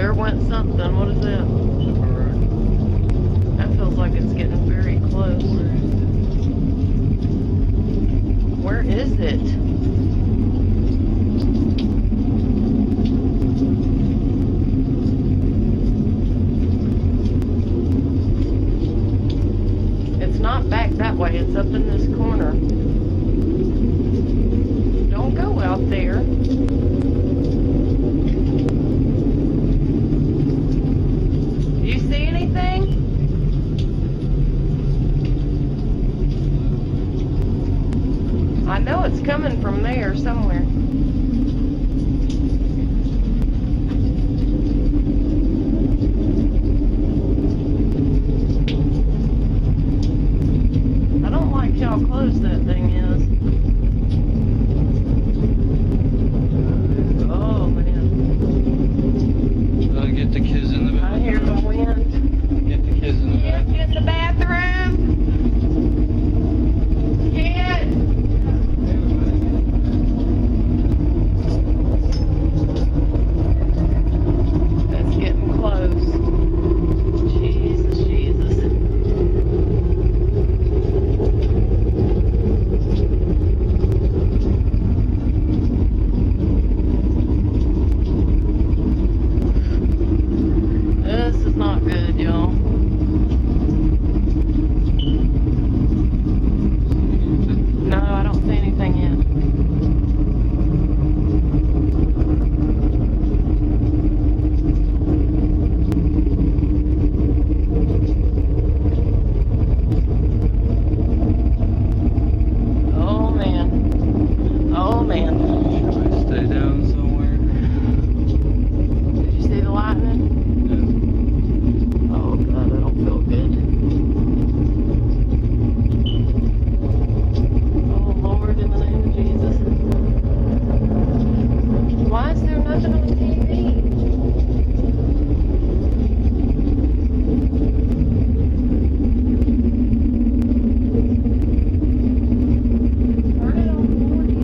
there went something. What is that? That feels like it's getting very close. Where is it? It's not back that way. It's up in this corner. Don't go out there. Do you see anything? I know it's coming from there somewhere. I don't like how close that thing is. Oh man. Get the kids in the bathroom. I hear the wind. Get the kids in the Kids, bathroom. get in the bathroom. Kids. That's getting close. Jesus, Jesus. This is not good, y'all. No, I don't see anything yet. Oh man. Oh man. Should I stay down somewhere? Did you see the lightning? Oh god, I don't feel good. Oh Lord, in the name of Jesus. Why is there nothing on TV? Turn it on 40.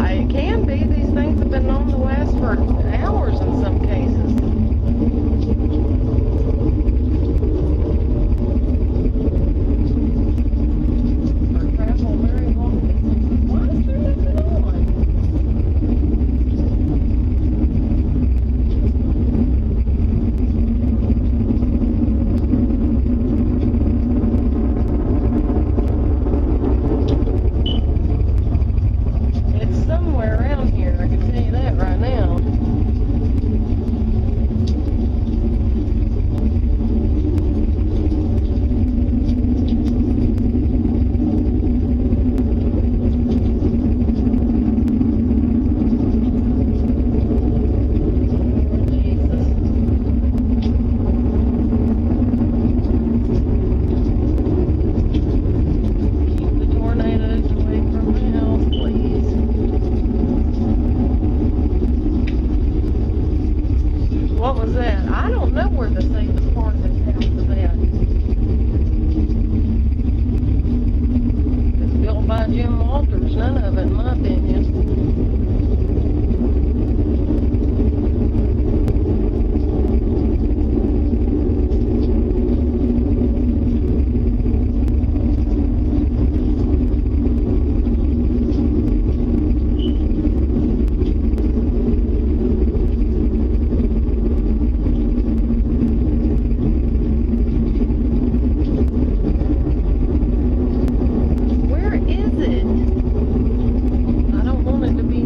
It can be. These things have been on the last for hours in some cases. Or travel very long distances. Why is there nothing on? It's somewhere around here, I can tell you that right now. Jesus. Keep the tornadoes away from the house, please. What was that? I don't know where the safest part of this house is at. It's built by Jim Walters, none of it, in my opinion. Where is it? I don't want it to be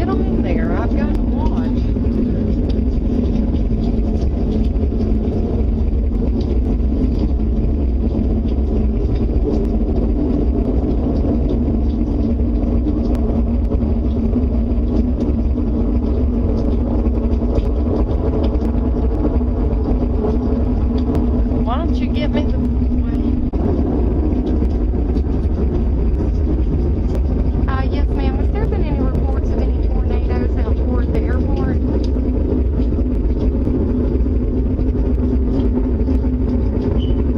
get on there. I've got to watch. Why don't you get me the... Yes, ma'am. Has there been any reports of any tornadoes out toward the airport?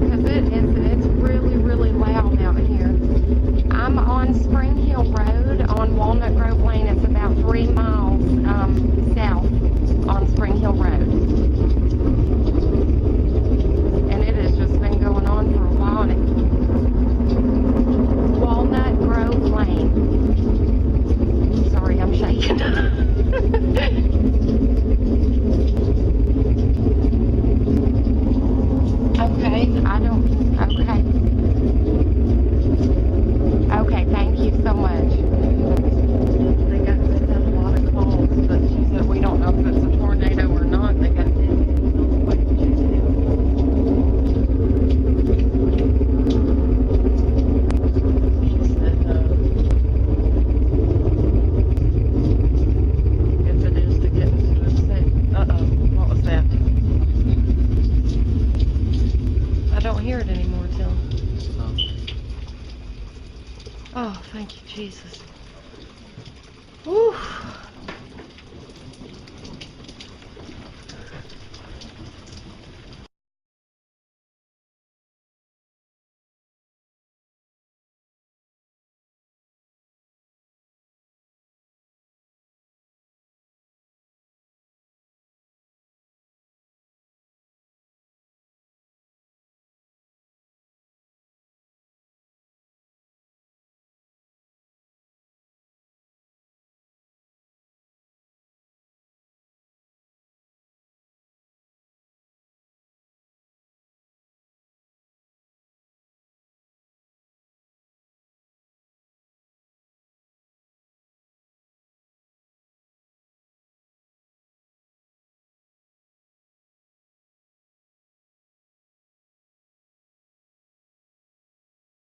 Because it's really, really loud out here. I'm on Spring Hill Road on Walnut Grove Lane. It's about 3 miles south on Spring Hill Road. And it has just been going on for a while. Walnut Grove Lane. Sorry, I'm shaking. Okay, okay, thank you so much. They got a lot of calls, but she said we don't know if it's a tornado or not. They got she said, if it is to get into the state. Uh-oh, what was that? I don't hear it anymore, Tim. Oh, thank you, Jesus. Whew.